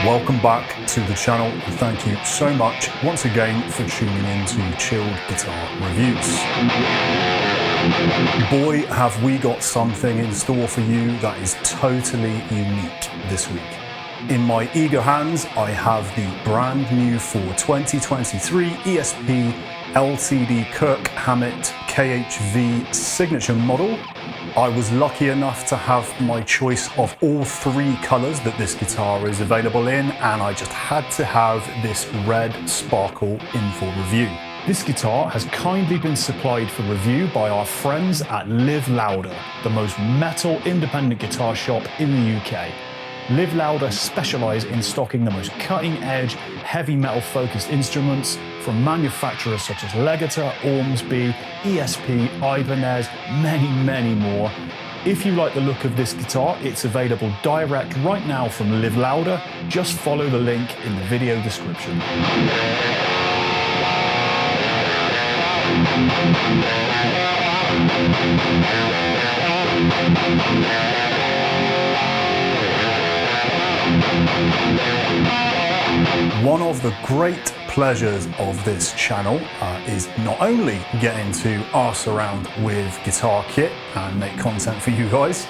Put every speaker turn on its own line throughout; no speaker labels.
Welcome back to the channel, and thank you so much once again for tuning in to Chilled Guitar Reviews. Boy, have we got something in store for you that is totally unique this week. In my eager hands, I have the brand new for 2023 ESP LTD Kirk Hammett KHV signature model. I was lucky enough to have my choice of all three colours that this guitar is available in, and I just had to have this red sparkle in for review. This guitar has kindly been supplied for review by our friends at Live Louder, the most metal independent guitar shop in the UK. Live Louder specialise in stocking the most cutting-edge, heavy metal-focused instruments from manufacturers such as Legator, Ormsby, ESP, Ibanez, many more. If you like the look of this guitar, it's available direct right now from Live Louder. Just follow the link in the video description. One of the great pleasures of this channel is not only getting to arse around with guitar kit and make content for you guys,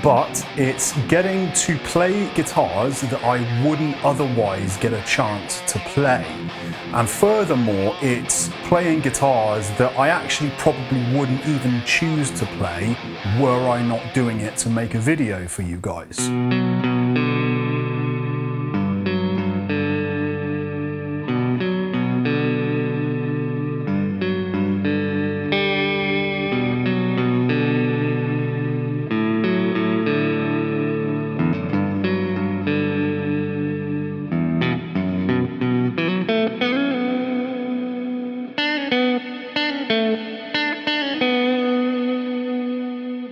but it's getting to play guitars that I wouldn't otherwise get a chance to play. And furthermore, it's playing guitars that I actually probably wouldn't even choose to play were I not doing it to make a video for you guys.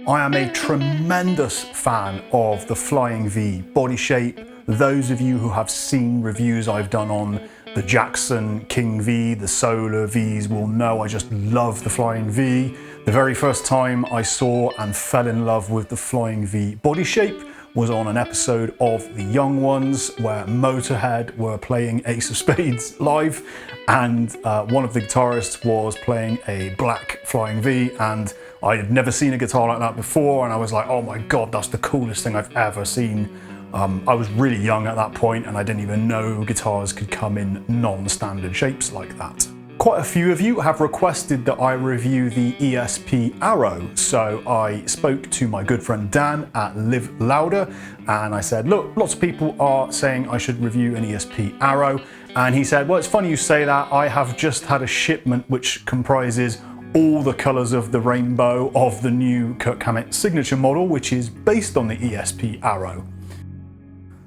I am a tremendous fan of the Flying V body shape. Those of you who have seen reviews I've done on the Jackson King V, the Solar Vs will know I just love the Flying V. The very first time I saw and fell in love with the Flying V body shape was on an episode of The Young Ones where Motorhead were playing Ace of Spades live, and one of the guitarists was playing a black Flying V, and I had never seen a guitar like that before, and I was like, oh my god, that's the coolest thing I've ever seen. I was really young at that point and I didn't even know guitars could come in non-standard shapes like that. Quite a few of you have requested that I review the ESP Arrow, so I spoke to my good friend Dan at Live Louder and I said, look, lots of people are saying I should review an ESP Arrow, and he said, well, it's funny you say that, I have just had a shipment which comprises all the colours of the rainbow of the new Kirk Hammett signature model, which is based on the ESP Arrow.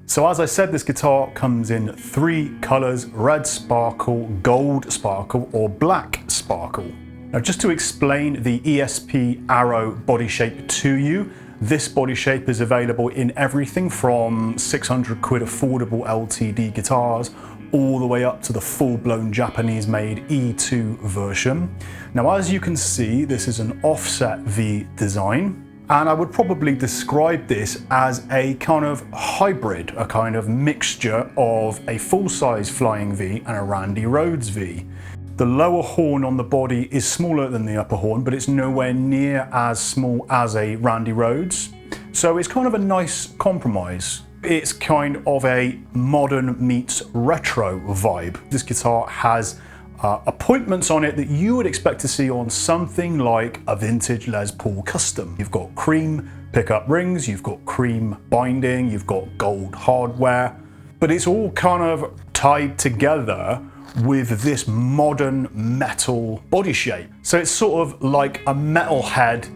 So as I said, this guitar comes in three colours: red sparkle, gold sparkle, or black sparkle. Now just to explain the ESP Arrow body shape to you, this body shape is available in everything from 600 quid affordable LTD guitars all the way up to the full-blown Japanese-made E2 version. Now as you can see, this is an offset V design. And I would probably describe this as a kind of hybrid, a kind of mixture of a full-size Flying V and a Randy Rhoads V. The lower horn on the body is smaller than the upper horn, but it's nowhere near as small as a Randy Rhoads. So it's kind of a nice compromise. It's kind of a modern meets retro vibe. This guitar has appointments on it that you would expect to see on something like a vintage Les Paul Custom. You've got cream pickup rings, you've got cream binding, you've got gold hardware, but it's all kind of tied together with this modern metal body shape. So it's sort of like a metalhead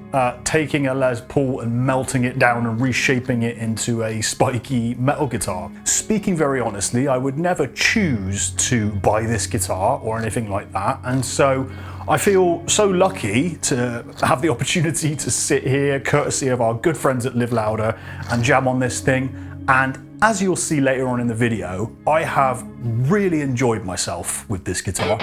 taking a Les Paul and melting it down and reshaping it into a spiky metal guitar. Speaking very honestly, I would never choose to buy this guitar or anything like that, and so I feel so lucky to have the opportunity to sit here, courtesy of our good friends at Live Louder, and jam on this thing. And as you'll see later on in the video, I have really enjoyed myself with this guitar.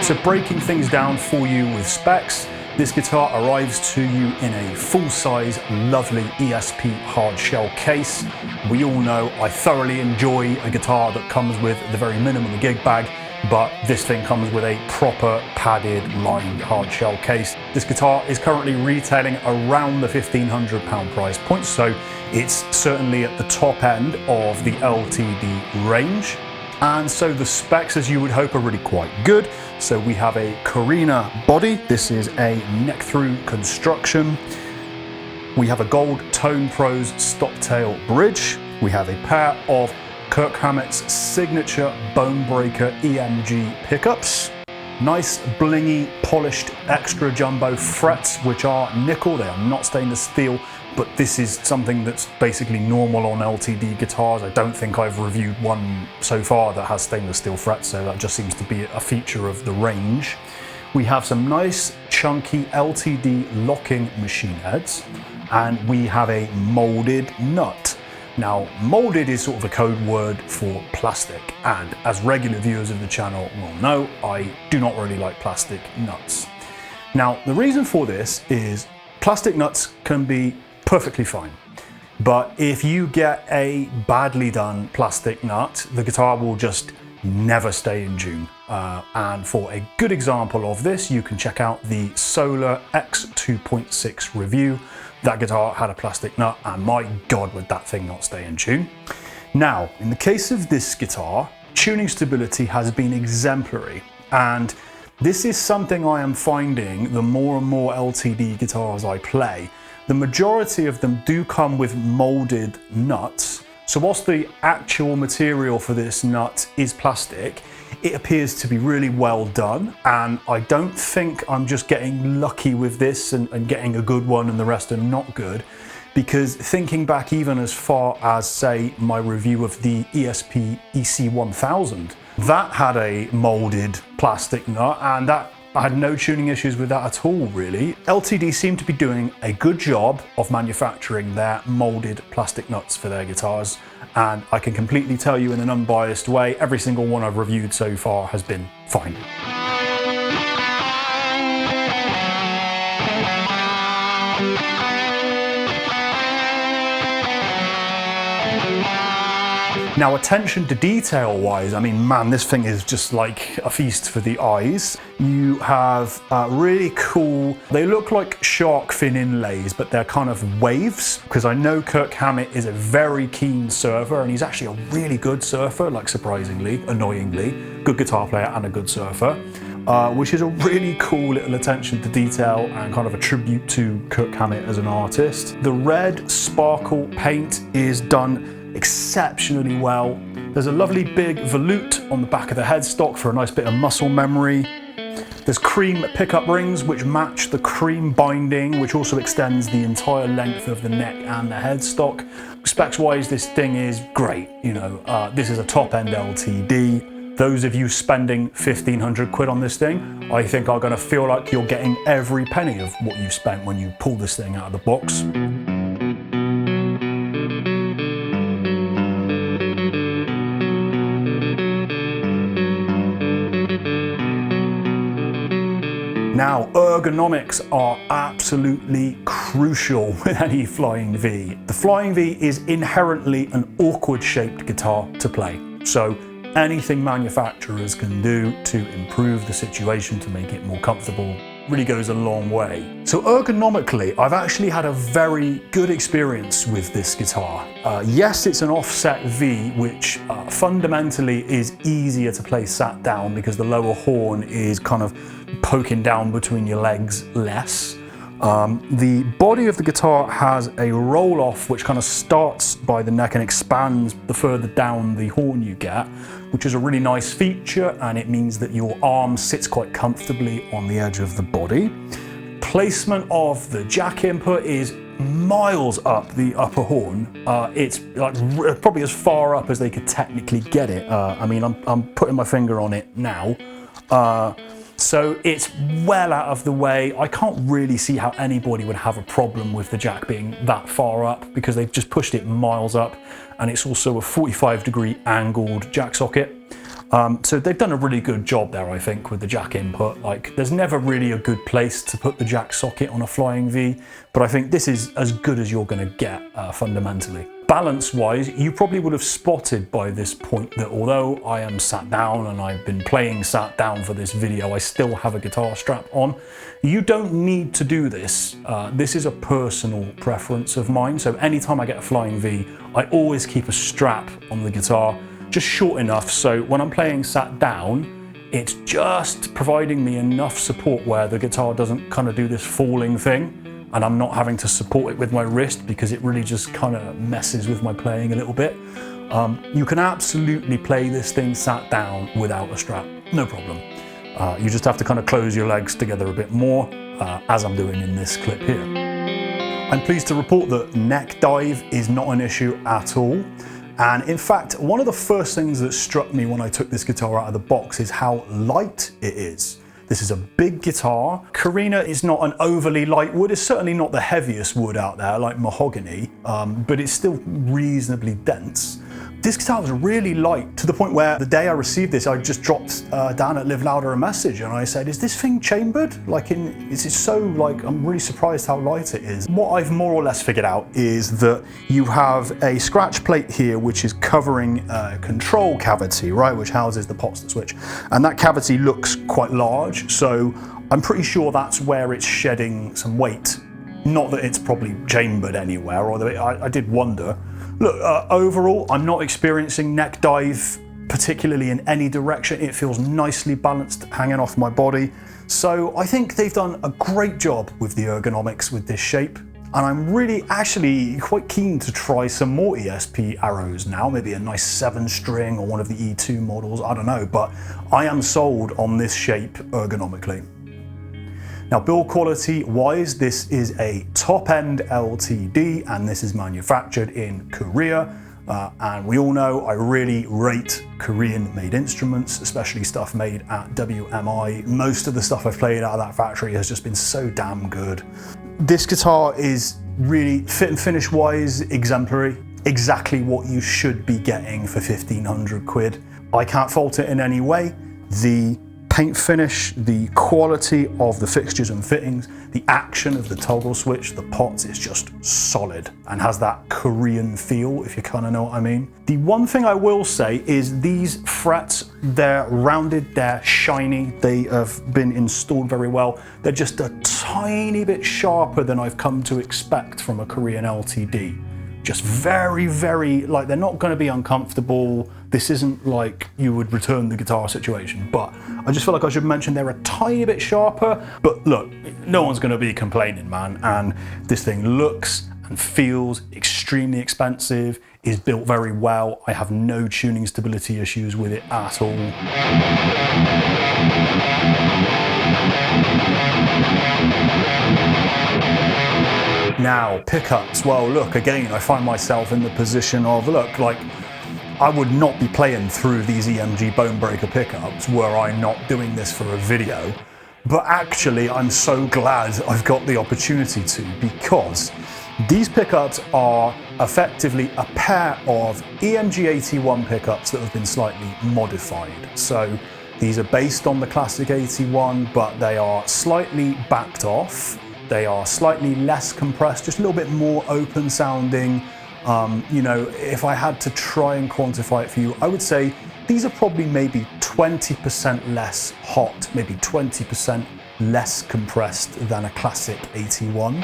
So breaking things down for you with specs, this guitar arrives to you in a full-size, lovely ESP hard shell case. We all know I thoroughly enjoy a guitar that comes with the very minimum of gig bag, but this thing comes with a proper padded lined hard shell case. This guitar is currently retailing around the £1,500 price point, so it's certainly at the top end of the LTD range. And so the specs, as you would hope, are really quite good. So we have a Carina body. This is a neck-through construction. We have a gold Tone Pros stop-tail bridge. We have a pair of Kirk Hammett's signature bone breaker EMG pickups. Nice blingy polished extra jumbo frets, which are nickel. They are not stainless steel, but this is something that's basically normal on LTD guitars. I don't think I've reviewed one so far that has stainless steel frets, so that just seems to be a feature of the range. We have some nice chunky LTD locking machine heads, and we have a molded nut. Now, molded is sort of a code word for plastic, and as regular viewers of the channel will know, I do not really like plastic nuts. Now, the reason for this is plastic nuts can be perfectly fine, but if you get a badly done plastic nut, the guitar will just never stay in tune. And for a good example of this, you can check out the Solar X2.6 review. That guitar had a plastic nut, and my God, would that thing not stay in tune. Now, in the case of this guitar, tuning stability has been exemplary, and this is something I am finding the more and more LTD guitars I play. The majority of them do come with molded nuts. So whilst the actual material for this nut is plastic, it appears to be really well done, and I don't think I'm just getting lucky with this and getting a good one and the rest are not good, because thinking back even as far as, say, my review of the ESP EC1000, that had a molded plastic nut, and that I had no tuning issues with that at all, really. LTD seem to be doing a good job of manufacturing their molded plastic nuts for their guitars, and I can completely tell you in an unbiased way, every single one I've reviewed so far has been fine. Now, attention to detail wise, I mean, man, this thing is just like a feast for the eyes. You have really cool, they look like shark fin inlays, but they're kind of waves, because I know Kirk Hammett is a very keen surfer, and he's actually a really good surfer, like surprisingly, annoyingly, good guitar player and a good surfer, which is a really cool little attention to detail and kind of a tribute to Kirk Hammett as an artist. The red sparkle paint is done exceptionally well. There's a lovely big volute on the back of the headstock for a nice bit of muscle memory. There's cream pickup rings which match the cream binding, which also extends the entire length of the neck and the headstock. Specs wise, this thing is great. You know, this is a top end LTD. Those of you spending 1,500 quid on this thing, I think are going to feel like you're getting every penny of what you spent when you pull this thing out of the box. Now, ergonomics are absolutely crucial with any Flying V. The Flying V is inherently an awkward shaped guitar to play. So anything manufacturers can do to improve the situation to make it more comfortable really goes a long way. So ergonomically, I've actually had a very good experience with this guitar. Yes, it's an offset V, which fundamentally is easier to play sat down because the lower horn is kind of poking down between your legs less. The body of the guitar has a roll-off which kind of starts by the neck and expands the further down the horn you get, which is a really nice feature, and it means that your arm sits quite comfortably on the edge of the body. Placement of the jack input is miles up the upper horn. It's like probably as far up as they could technically get it. I mean, I'm putting my finger on it now. So it's well out of the way. I can't really see how anybody would have a problem with the jack being that far up, because they've just pushed it miles up, and it's also a 45-degree angled jack socket. So they've done a really good job there, I think, with the jack input. Like, there's never really a good place to put the jack socket on a Flying V, but I think this is as good as you're going to get fundamentally. Balance-wise, you probably would have spotted by this point that although I am sat down and I've been playing sat down for this video, I still have a guitar strap on. You don't need to do this. This is a personal preference of mine, so anytime I get a Flying V, I always keep a strap on the guitar, just short enough so when I'm playing sat down, it's just providing me enough support where the guitar doesn't kind of do this falling thing, and I'm not having to support it with my wrist because it really just kind of messes with my playing a little bit. You can absolutely play this thing sat down without a strap, no problem. You just have to kind of close your legs together a bit more, as I'm doing in this clip here. I'm pleased to report that neck dive is not an issue at all. And in fact, one of the first things that struck me when I took this guitar out of the box is how light it is. This is a big guitar. Carina is not an overly light wood. It's certainly not the heaviest wood out there, like mahogany, but it's still reasonably dense. This guitar was really light, to the point where the day I received this, I just dropped down at Live Louder a message and I said, is this thing chambered? Is it so, I'm really surprised how light it is. What I've more or less figured out is that you have a scratch plate here which is covering a control cavity, right, which houses the pots that switch. And that cavity looks quite large, so I'm pretty sure that's where it's shedding some weight. Not that it's probably chambered anywhere, although I did wonder. Look, overall, I'm not experiencing neck dive particularly in any direction. It feels nicely balanced hanging off my body. So I think they've done a great job with the ergonomics with this shape. And I'm really actually quite keen to try some more ESP arrows now, maybe a nice 7-string or one of the E2 models, I don't know, but I am sold on this shape ergonomically. Now, build quality wise, this is a top-end LTD, and this is manufactured in Korea. And we all know I really rate Korean-made instruments, especially stuff made at WMI. Most of the stuff I've played out of that factory has just been so damn good. This guitar is really fit and finish wise exemplary. Exactly what you should be getting for 1,500 quid. I can't fault it in any way. The paint finish, the quality of the fixtures and fittings, the action of the toggle switch, the pots is just solid and has that Korean feel, if you kind of know what I mean. The one thing I will say is these frets, they're rounded, they're shiny, they have been installed very well. They're just a tiny bit sharper than I've come to expect from a Korean LTD. Just very, very, they're not going to be uncomfortable. This isn't like you would return the guitar situation, but I just feel like I should mention they're a tiny bit sharper. But look, no one's going to be complaining, man. And this thing looks and feels extremely expensive, is built very well. I have no tuning stability issues with it at all. Now, pickups, well, look, again, I find myself in the position of, look, I would not be playing through these EMG Bonebreaker pickups were I not doing this for a video. But actually, I'm so glad I've got the opportunity to, because these pickups are effectively a pair of EMG 81 pickups that have been slightly modified. So these are based on the classic 81, but they are slightly backed off. They are slightly less compressed, just a little bit more open sounding. You know, if I had to try and quantify it for you, I would say these are probably maybe 20% less hot, maybe 20% less compressed than a classic 81.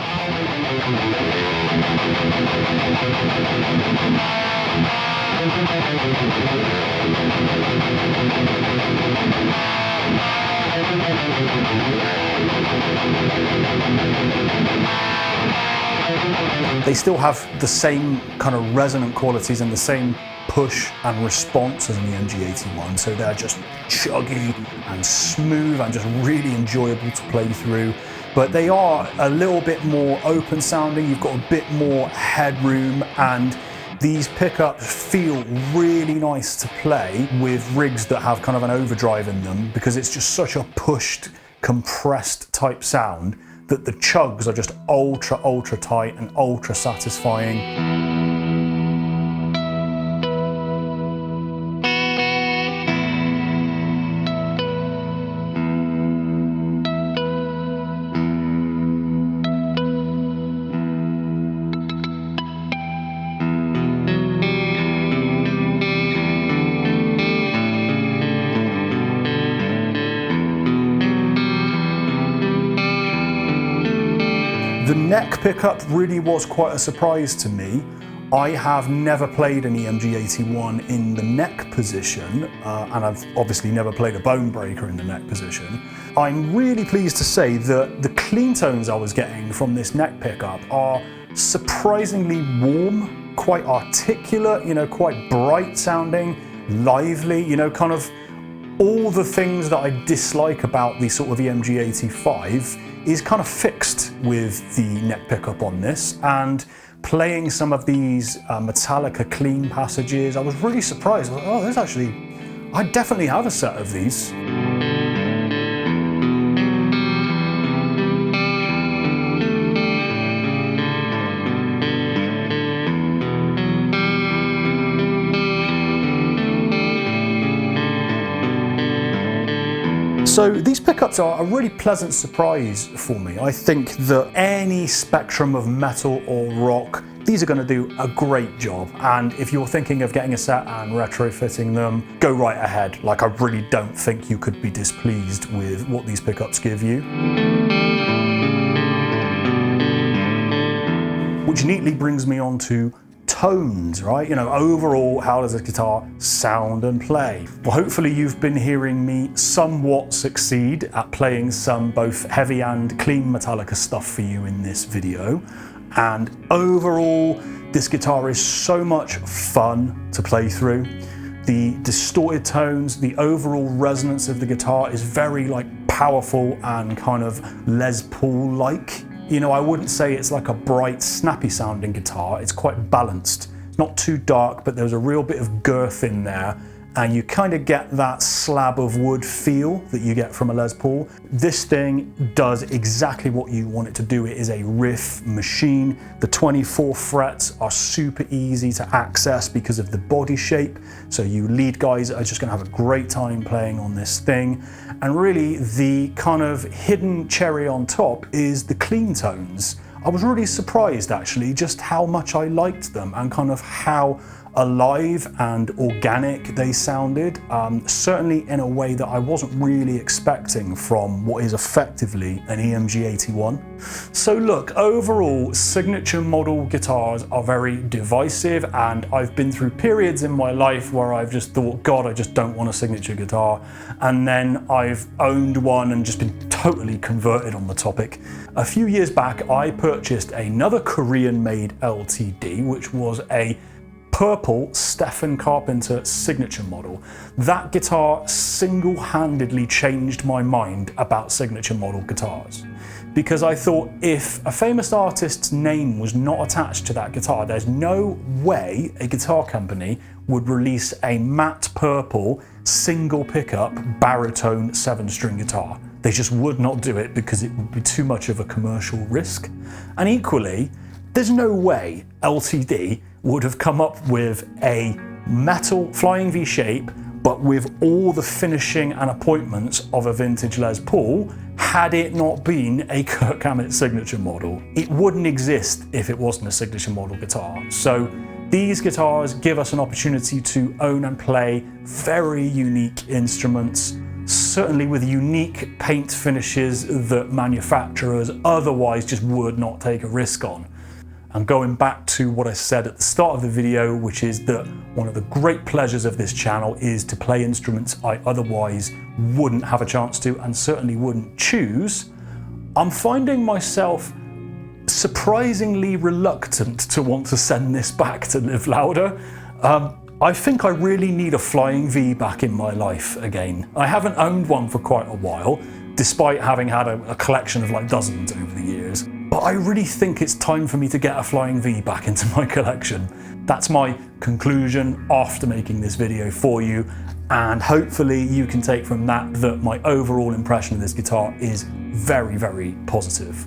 They still have the same kind of resonant qualities and the same push and response as an EMG-81, so they're just chuggy and smooth and just really enjoyable to play through. But they are a little bit more open sounding, you've got a bit more headroom, and these pickups feel really nice to play with rigs that have kind of an overdrive in them, because it's just such a pushed, compressed type sound that the chugs are just ultra tight and ultra satisfying. The neck pickup really was quite a surprise to me. I have never played an EMG-81 in the neck position, and I've obviously never played a bone breaker in the neck position. I'm really pleased to say that the clean tones I was getting from this neck pickup are surprisingly warm, quite articulate, quite bright sounding, lively, kind of all the things that I dislike about the sort of EMG-85 is kind of fixed with the neck pickup on this, and playing some of these Metallica clean passages, I was really surprised. Oh, there's actually, I definitely have a set of these. So these pickups are a really pleasant surprise for me. I think that any spectrum of metal or rock, these are going to do a great job. And if you're thinking of getting a set and retrofitting them, go right ahead. Like, I really don't think you could be displeased with what these pickups give you. Which neatly brings me on to tones, right? Overall, how does a guitar sound and play? Well, hopefully you've been hearing me somewhat succeed at playing some both heavy and clean Metallica stuff for you in this video. And overall, this guitar is so much fun to play through. The distorted tones, the overall resonance of the guitar is very powerful and kind of Les Paul-like. I wouldn't say it's like a bright, snappy sounding guitar. It's quite balanced. It's not too dark, but there's a real bit of girth in there, and you kind of get that slab of wood feel that you get from a Les Paul. This thing does exactly what you want it to do. It is a riff machine. The 24 frets are super easy to access because of the body shape. So you lead guys are just gonna have a great time playing on this thing. And really the kind of hidden cherry on top is the clean tones. I was really surprised actually just how much I liked them and kind of how alive and organic they sounded, certainly in a way that I wasn't really expecting from what is effectively an EMG-81. So look, overall, signature model guitars are very divisive, and I've been through periods in my life where I've just thought, God, I just don't want a signature guitar, and then I've owned one and just been totally converted on the topic. A few years back, I purchased another Korean-made LTD, which was a purple Stephen Carpenter signature model. That guitar single-handedly changed my mind about signature model guitars, because I thought if a famous artist's name was not attached to that guitar, there's no way a guitar company would release a matte purple single pickup baritone 7-string guitar. They just would not do it because it would be too much of a commercial risk. And equally, there's no way LTD would have come up with a metal Flying V shape, but with all the finishing and appointments of a vintage Les Paul, had it not been a Kirk Hammett signature model. It wouldn't exist if it wasn't a signature model guitar. So these guitars give us an opportunity to own and play very unique instruments, certainly with unique paint finishes that manufacturers otherwise just would not take a risk on. And going back to what I said at the start of the video, which is that one of the great pleasures of this channel is to play instruments I otherwise wouldn't have a chance to and certainly wouldn't choose, I'm finding myself surprisingly reluctant to want to send this back to Live Louder. I think I really need a flying V back in my life again. I haven't owned one for quite a while, despite having had a collection of like dozens over the years. But I really think it's time for me to get a flying V back into my collection. That's my conclusion after making this video for you, and hopefully you can take from that that my overall impression of this guitar is very, very positive.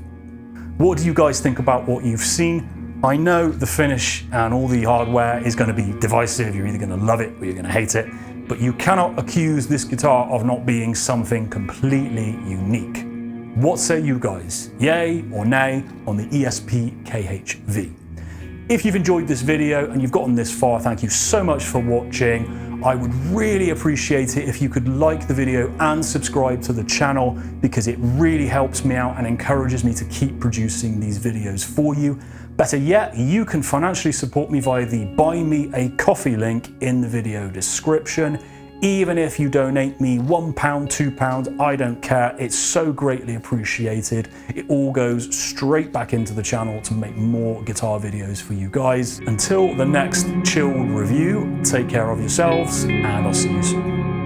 What do you guys think about what you've seen? I know the finish and all the hardware is going to be divisive. You're either going to love it or you're going to hate it, but you cannot accuse this guitar of not being something completely unique. What say you guys? Yay or nay on the ESP KHV? If you've enjoyed this video and you've gotten this far, thank you so much for watching. I would really appreciate it if you could like the video and subscribe to the channel, because it really helps me out and encourages me to keep producing these videos for you. Better yet, you can financially support me via the Buy Me a Coffee link in the video description. Even if you donate me £1, £2, I don't care. It's so greatly appreciated. It all goes straight back into the channel to make more guitar videos for you guys. Until the next chilled review, take care of yourselves, and I'll see you soon.